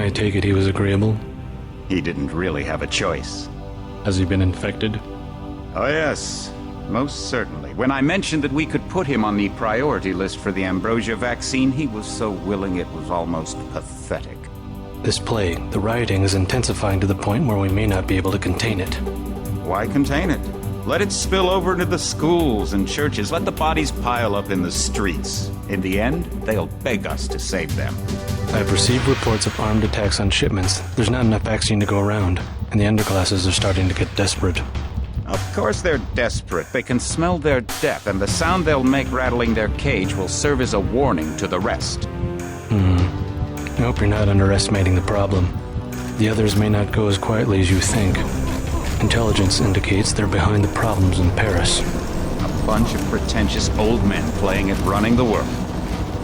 I take it he was agreeable? He didn't really have a choice. Has he been infected? Oh yes, most certainly. When I mentioned that we could put him on the priority list for the ambrosia vaccine, he was so willing it was almost pathetic. This plague, the rioting is intensifying to the point where we may not be able to contain it. Why contain it? Let it spill over into the schools and churches. Let the bodies pile up in the streets. In the end, they'll beg us to save them. I've received reports of armed attacks on shipments. There's not enough vaccine to go around, and the underclasses are starting to get desperate. Of course they're desperate. They can smell their death, and the sound they'll make rattling their cage will serve as a warning to the rest. I hope you're not underestimating the problem. The others may not go as quietly as you think. Intelligence indicates they're behind the problems in Paris. A bunch of pretentious old men playing at running the world.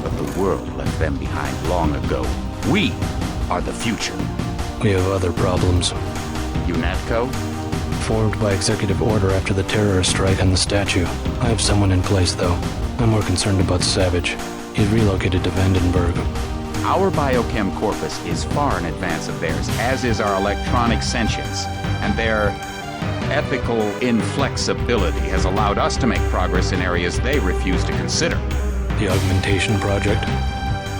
But the world left them behind long ago. We are the future. We have other problems. UNATCO? Formed by executive order after the terrorist strike on the statue. I have someone in place, though. I'm more concerned about Savage. He's relocated to Vandenberg. Our biochem corpus is far in advance of theirs, as is our electronic sentience. And their ethical inflexibility has allowed us to make progress in areas they refuse to consider. The augmentation project?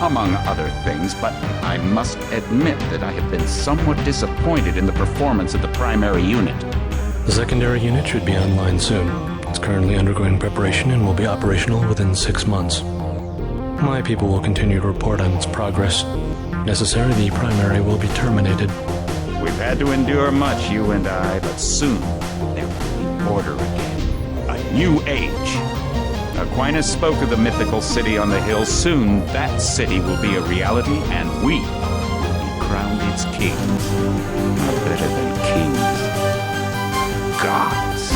Among other things, but I must admit that I have been somewhat disappointed in the performance of the primary unit. The secondary unit should be online soon. It's currently undergoing preparation and will be operational within 6 months. My people will continue to report on its progress. If necessary, the primary will be terminated. We've had to endure much, you and I, but soon there will be order again. A new age. Aquinas spoke of the mythical city on the hill. Soon, that city will be a reality, and we will be crowned its king. Not better than kings. Gods.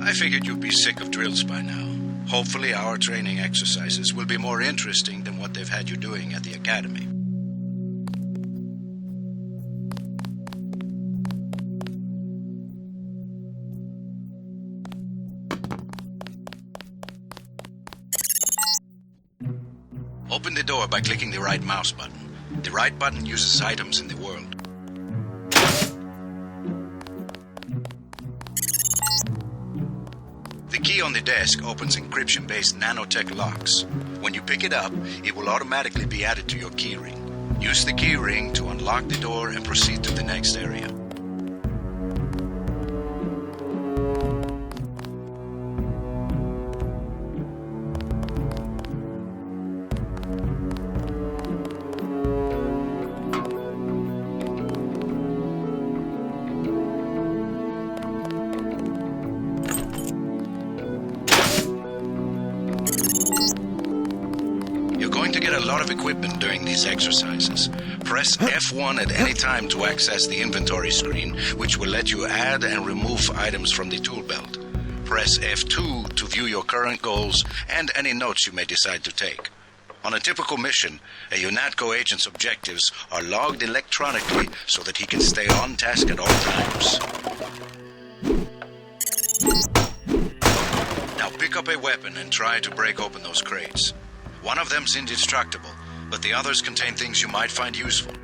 I figured you'd be sick of drills by now. Hopefully our training exercises will be more interesting than what they've had you doing at the academy. Open the door by clicking the right mouse button. The right button uses items in the world. The key on the desk opens encryption-based nanotech locks. When you pick it up, it will automatically be added to your keyring. Use the keyring to unlock the door and proceed to the next area. A lot of equipment during these exercises. Press F1 at any time to access the inventory screen, which will let you add and remove items from the tool belt. Press F2 to view your current goals and any notes you may decide to take. On a typical mission, a UNATCO agent's objectives are logged electronically so that he can stay on task at all times. Now pick up a weapon and try to break open those crates. One of them's indestructible, but the others contain things you might find useful.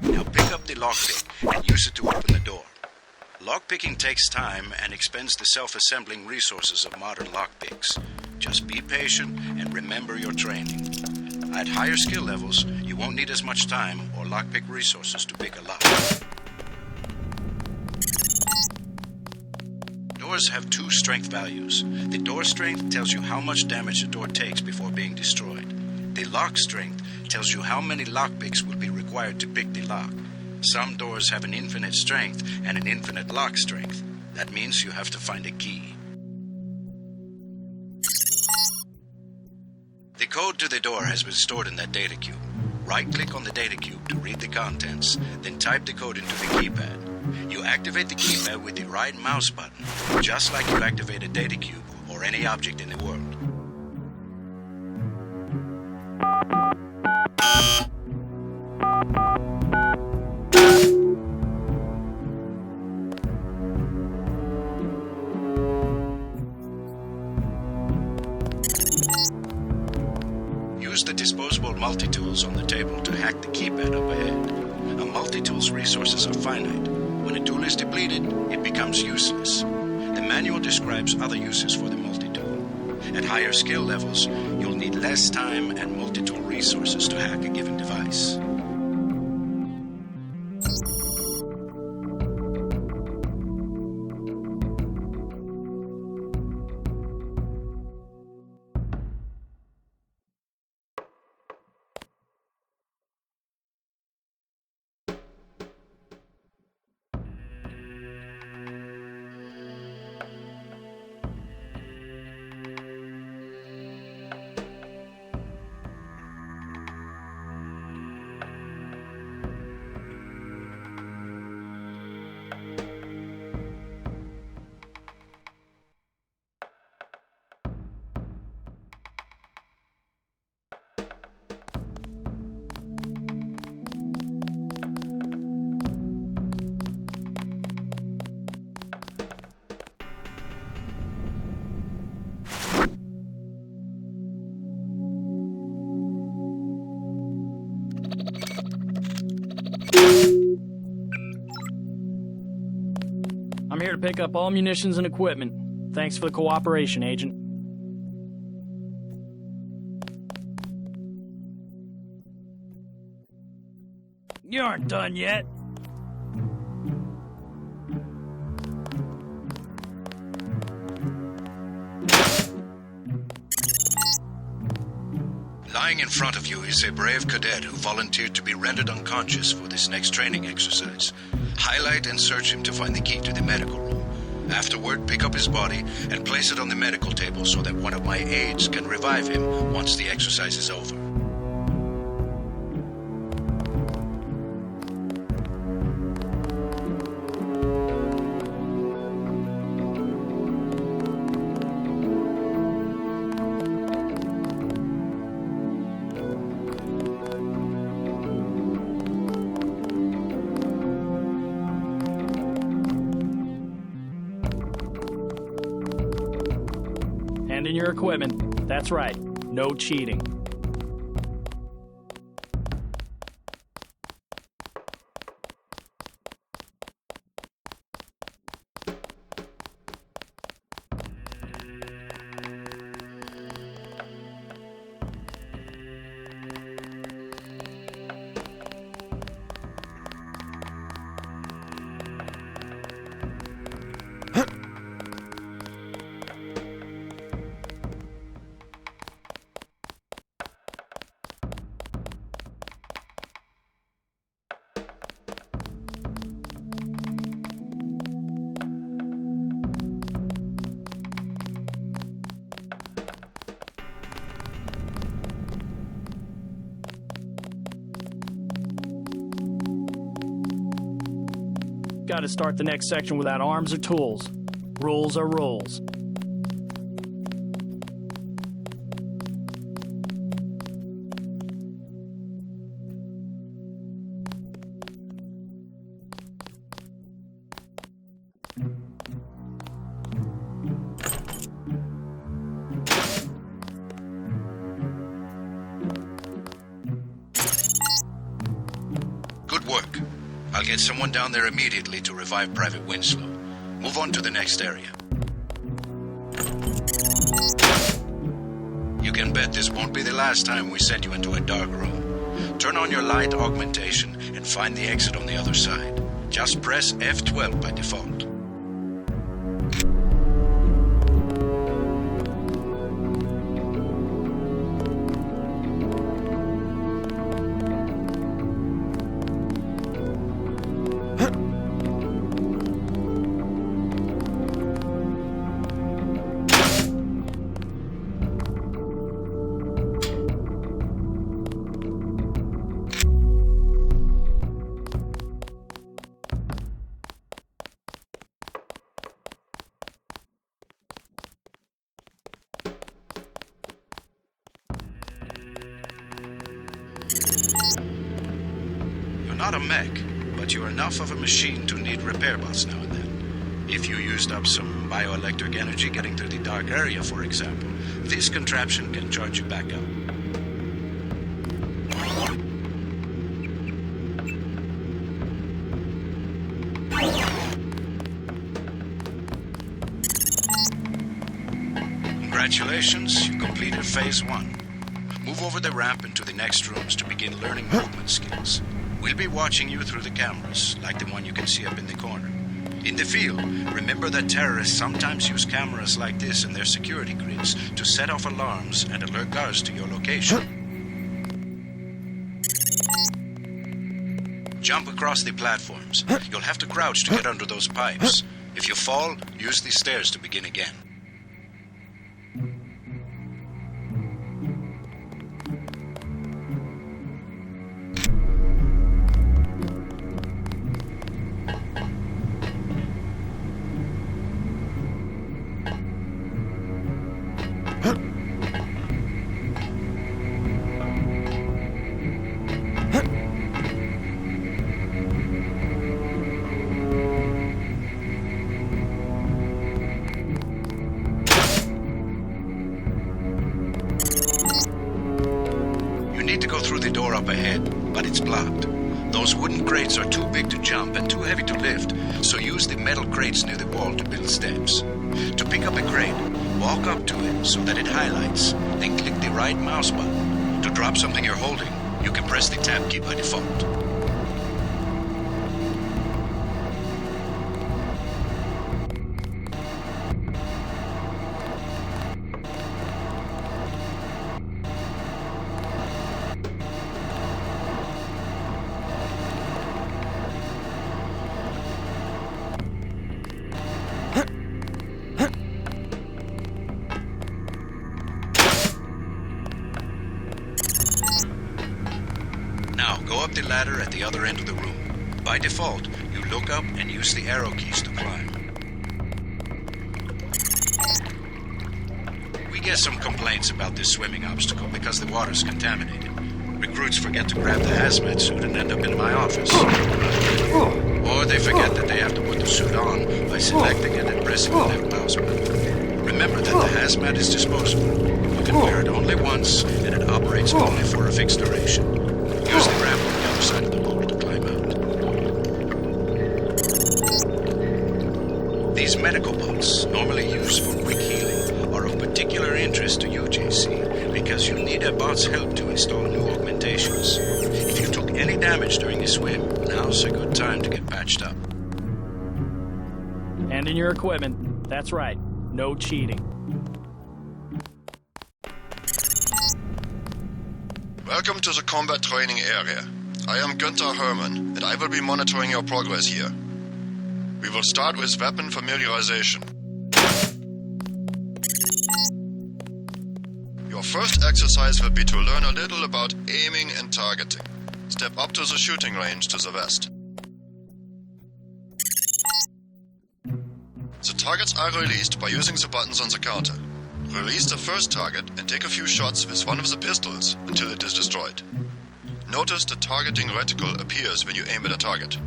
Now pick up the lockpick and use it to open the door. Lockpicking takes time and expends the self-assembling resources of modern lockpicks. Just be patient and remember your training. At higher skill levels, you won't need as much time or lockpick resources to pick a lock. Doors have two strength values. The door strength tells you how much damage a door takes before being destroyed. The lock strength tells you how many lockpicks will be required to pick the lock. Some doors have an infinite strength and an infinite lock strength. That means you have to find a key. The code to the door has been stored in that data cube. Right-click on the data cube to read the contents, then type the code into the keypad. You activate the keypad with the right mouse button, just like you activate a data cube or or any object in the world. Use the disposable multi-tools on the table to hack the keypad up ahead. A multi-tool's resources are finite. When a tool is depleted, it becomes useless. The manual describes other uses for the multi-tool. At higher skill levels, you'll need less time and multi-tool resources to hack a given device. I'm here to pick up all munitions and equipment. Thanks for the cooperation, Agent. You aren't done yet. Lying in front of you is a brave cadet who volunteered to be rendered unconscious for this next training exercise. Highlight and search him to find the key to the medical room. Afterward, pick up his body and place it on the medical table so that one of my aides can revive him once the exercise is over. Hand in your equipment. That's right. No cheating. Got to start the next section without arms or tools. Rules are rules. Good work. I'll get someone down there immediately to revive Private Winslow. Move on to the next area. You can bet this won't be the last time we send you into a dark room. Turn on your light augmentation and find the exit on the other side. Just press F12 by default. not a mech, but you're enough of a machine to need repair bots now and then. If you used up some bioelectric energy getting through the dark area, for example, this contraption can charge you back up. Congratulations, you completed Phase 1. Move over the ramp into the next rooms to begin learning movement skills. We'll be watching you through the cameras, like the one you can see up in the corner. In the field, remember that terrorists sometimes use cameras like this in their security grids to set off alarms and alert guards to your location. Jump across the platforms. You'll have to crouch to get under those pipes. If you fall, use the stairs to begin again. Up ahead, but it's blocked. Those wooden crates are too big to jump and too heavy to lift, so use the metal crates near the wall to build steps. To pick up a crate, walk up to it so that it highlights, then click the right mouse button. To drop something you're holding, you can press the tab key by default. Go up the ladder at the other end of the room. By default, you look up and use the arrow keys to climb. We get some complaints about this swimming obstacle because the water's contaminated. Recruits forget to grab the hazmat suit and end up in my office. Or they forget that they have to put the suit on by selecting it and pressing the left mouse button. Remember that the hazmat is disposable. You can wear it only once, and it operates only for a fixed duration. Use the ramp on the other side of the wall to climb out. These medical bots, normally used for quick healing, are of particular interest to you, JC, because you need a bot's help to install new augmentations. If you took any damage during the swim, now's a good time to get patched up. And in your equipment. That's right. No cheating. Welcome to the combat training area. I am Günther Hermann, and I will be monitoring your progress here. We will start with weapon familiarization. Your first exercise will be to learn a little about aiming and targeting. Step up to the shooting range to the west. The targets are released by using the buttons on the counter. Release the first target and take a few shots with one of the pistols until it is destroyed. Notice the targeting reticle appears when you aim at a target.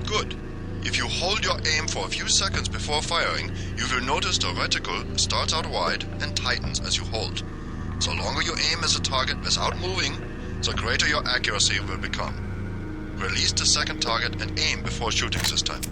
Good. If you hold your aim for a few seconds before firing, you will notice the reticle starts out wide and tightens as you hold. The longer you aim as a target without moving, the greater your accuracy will become. Release the second target and aim before shooting this time.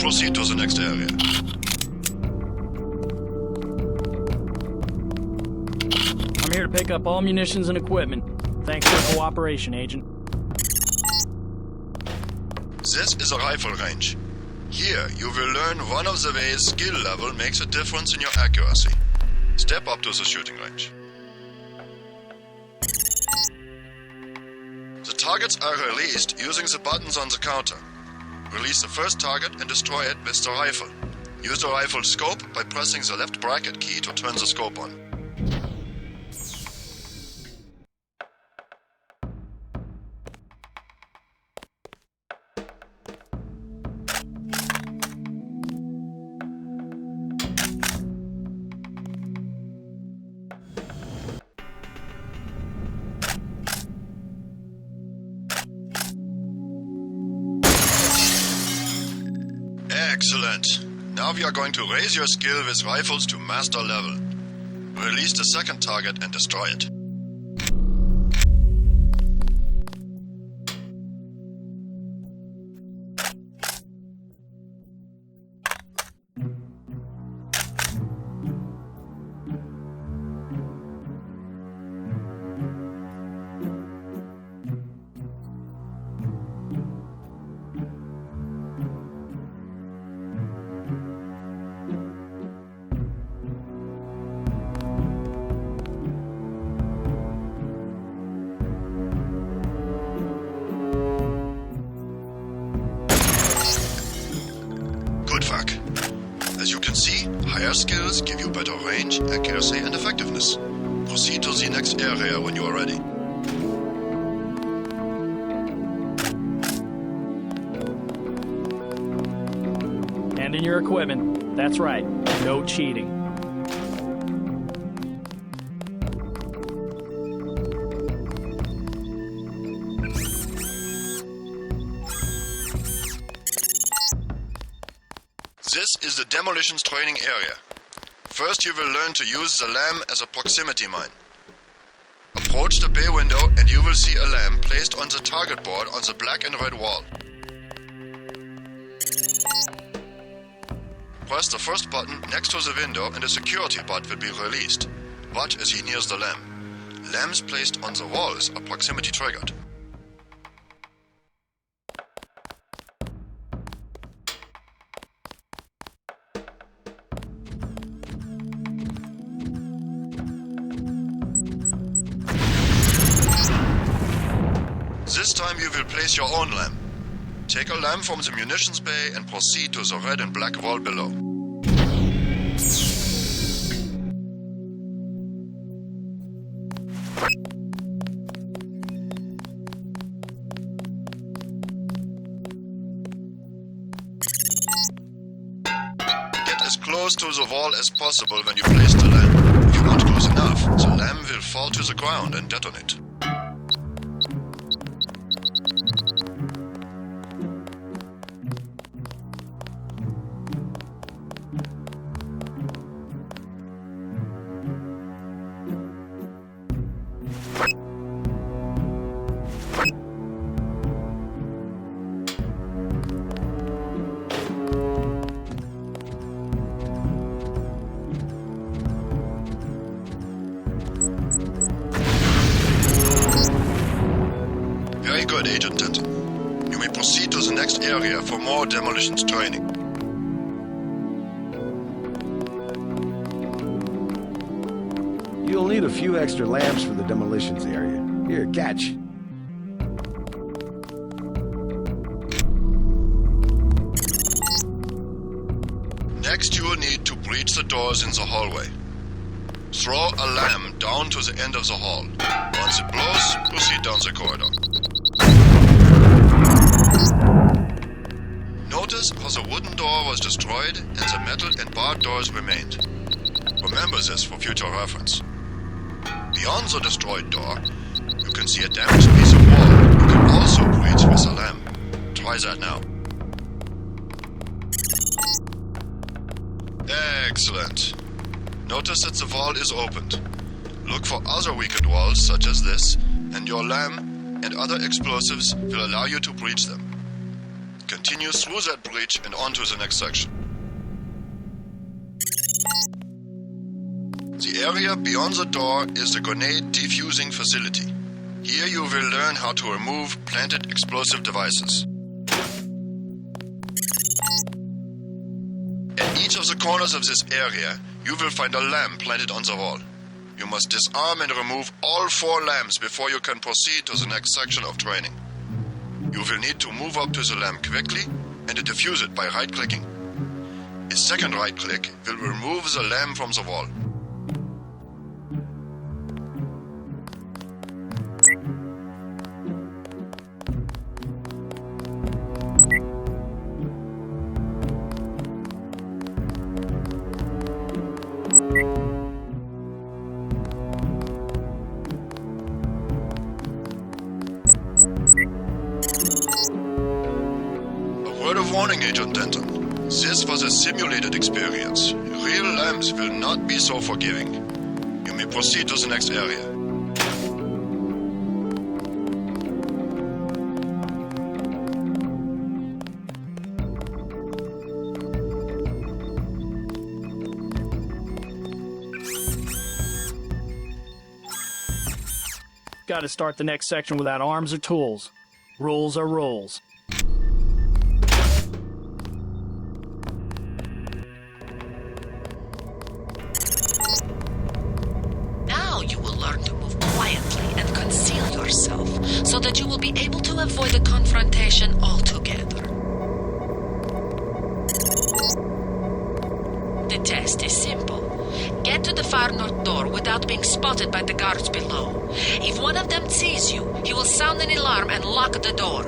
proceed to the next area. I'm here to pick up all munitions and equipment. Thanks for the cooperation, Agent. This is a rifle range. Here, you will learn one of the ways skill level makes a difference in your accuracy. Step up to the shooting range. The targets are released using the buttons on the counter. Release the first target and destroy it with the rifle. Use the rifle scope by pressing the left bracket key to turn the scope on. Excellent. Now we are going to raise your skill with rifles to master level. Release the second target and destroy it. Good fuck. As you can see, higher skills give you better range, accuracy and effectiveness. Proceed to the next area when you are ready. Hand in your equipment. That's right. No cheating. This is the demolitions training area. First you will learn to use the lamp as a proximity mine. Approach the bay window and you will see a lamp placed on the target board on the black and red wall. Press the first button next to the window and a security bot will be released. Watch as he nears the lamp. Lamps placed on the walls are proximity triggered. This time you will place your own lamp. Take a lamp from the munitions bay and proceed to the red and black wall below. Get as close to the wall as possible when you place the lamp. If you're not close enough, the lamp will fall to the ground and detonate. Very good, Agent Denton. You may proceed to the next area for more demolitions training. You'll need a few extra lamps for the demolitions area. Here, catch. Next, you will need to breach the doors in the hallway. Throw a lamp down to the end of the hall. Once it blows, proceed down the corridor. Notice how the wooden door was destroyed and the metal and barred doors remained. Remember this for future reference. Beyond the destroyed door, you can see a damaged piece of wall you can also breach with a lamp. Try that now. Excellent. Notice that the wall is opened. Look for other weakened walls such as this, and your lamp and other explosives will allow you to breach them. Continue through that breach and on to the next section. The area beyond the door is the grenade defusing facility. Here you will learn how to remove planted explosive devices. At each of the corners of this area, you will find a lamp planted on the wall. You must disarm and remove all 4 lamps before you can proceed to the next section of training. You will need to move up to the lamp quickly and defuse it by right-clicking. A second right-click will remove the lamp from the wall. Word of warning, Agent Denton. This was a simulated experience. Real lamps will not be so forgiving. You may proceed to the next area. Gotta start the next section without arms or tools. Rules are rules. Now you will learn to move quietly and conceal yourself so that you will be able to avoid the confrontation altogether. The test is simple. Get to the far north door without being spotted by the guards below. If one of them sees you, he will sound an alarm and lock the door.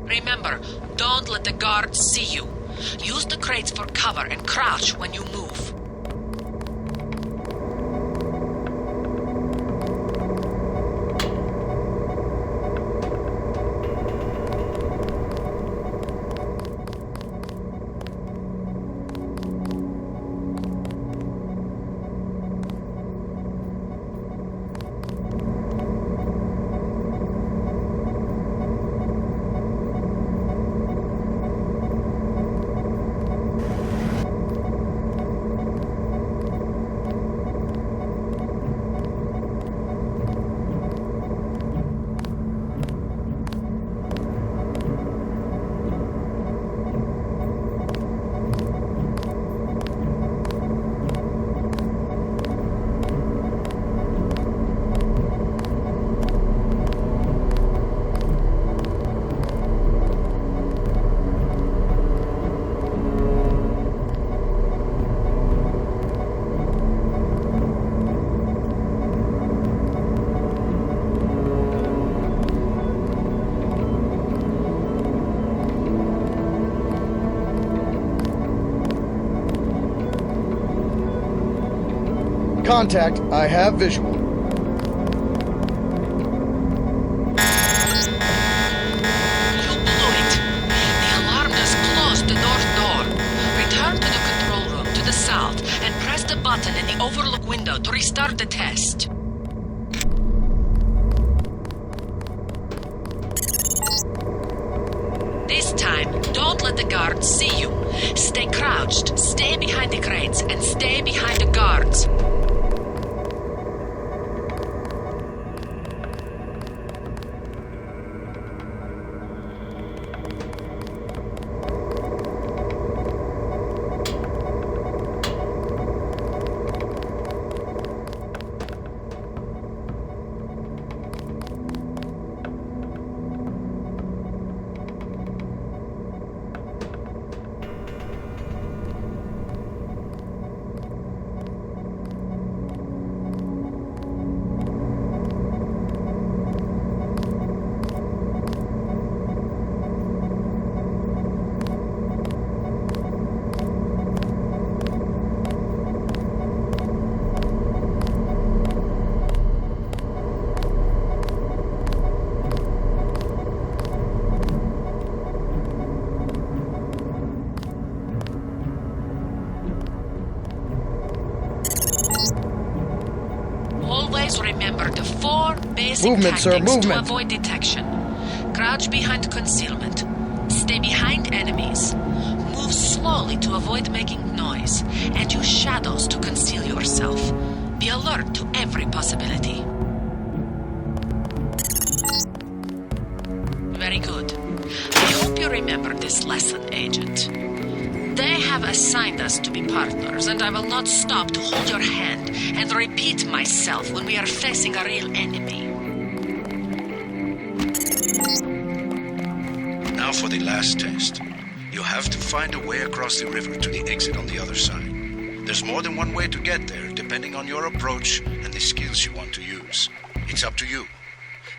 Remember, don't let the guards see you. Use the crates for cover and crouch when you move. Contact, I have visual. You blew it. The alarm has closed the north door. Return to the control payload to restart the test. This time, don't let the guards see you. Stay crouched, stay behind the crates, and stay behind the guards. Always remember the 4 basic Movement, sir, tactics to movement. avoid detection. Crouch behind concealment. Stay behind enemies. Move slowly to avoid making noise. And use shadows to conceal yourself. Be alert to every possibility. Very good. I hope you remember this lesson, Agent. They have assigned us to be partners, and I will not stop to hold your hand and repeat myself when we are facing a real enemy. Now for the last test. You have to find a way across the river to the exit on the other side. There's more than one way to get there, depending on your approach and the skills you want to use. It's up to you.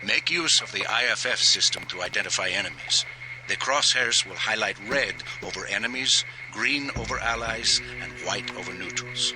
Make use of the IFF system to identify enemies. The crosshairs will highlight red over enemies, green over allies, and white over neutrals.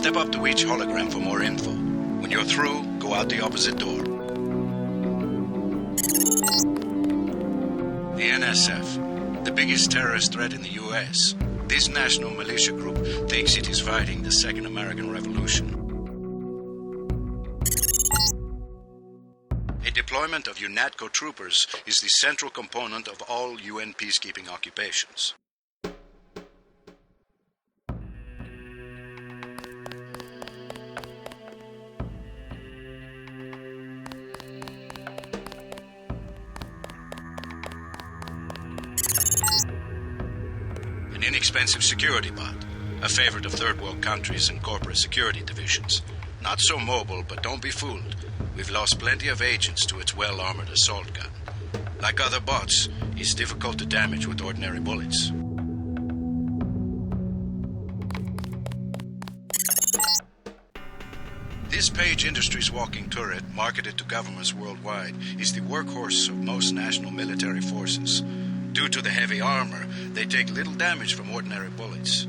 Step up to each hologram for more info. When you're through, go out the opposite door. The NSF, the biggest terrorist threat in the U.S. This national militia group thinks it is fighting the Second American Revolution. A deployment of UNATCO troopers is the central component of all UN peacekeeping occupations. An inexpensive security bot, a favorite of third world countries and corporate security divisions. Not so mobile, but don't be fooled. We've lost plenty of agents to its well-armored assault gun. Like other bots, it's difficult to damage with ordinary bullets. This Page Industries walking turret, marketed to governments worldwide, is the workhorse of most national military forces. Due to the heavy armor, they take little damage from ordinary bullets.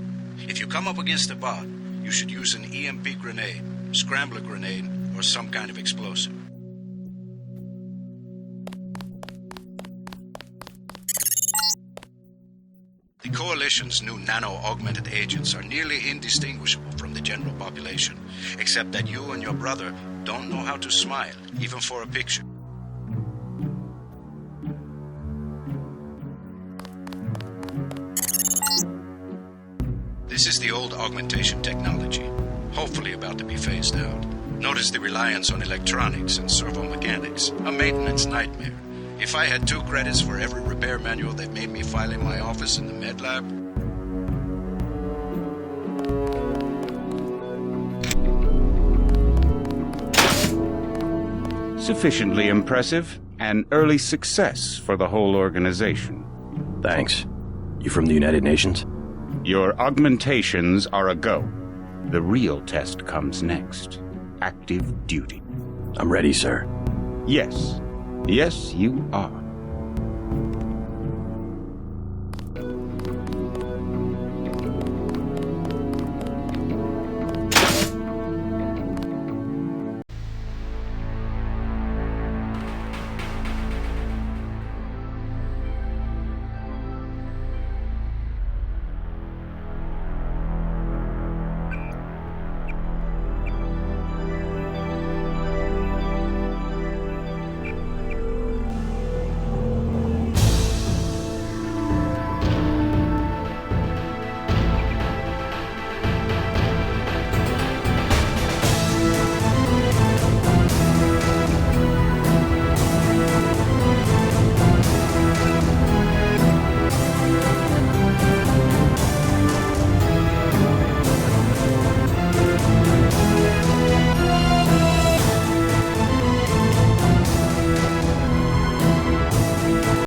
If you come up against a bot, you should use an EMP grenade, scrambler grenade, or some kind of explosive. The Coalition's new nano-augmented agents are nearly indistinguishable from the general population, except that you and your brother don't know how to smile, even for a picture. This is the old augmentation technology, hopefully about to be phased out. Notice the reliance on electronics and servo mechanics, a maintenance nightmare. If I had 2 credits for every repair manual they've made me file in my office in the med lab. Sufficiently impressive, an early success for the whole organization. Thanks. You from the United Nations? Your augmentations are a go. The real test comes next. Active duty. I'm ready, sir. Yes. Yes, you are.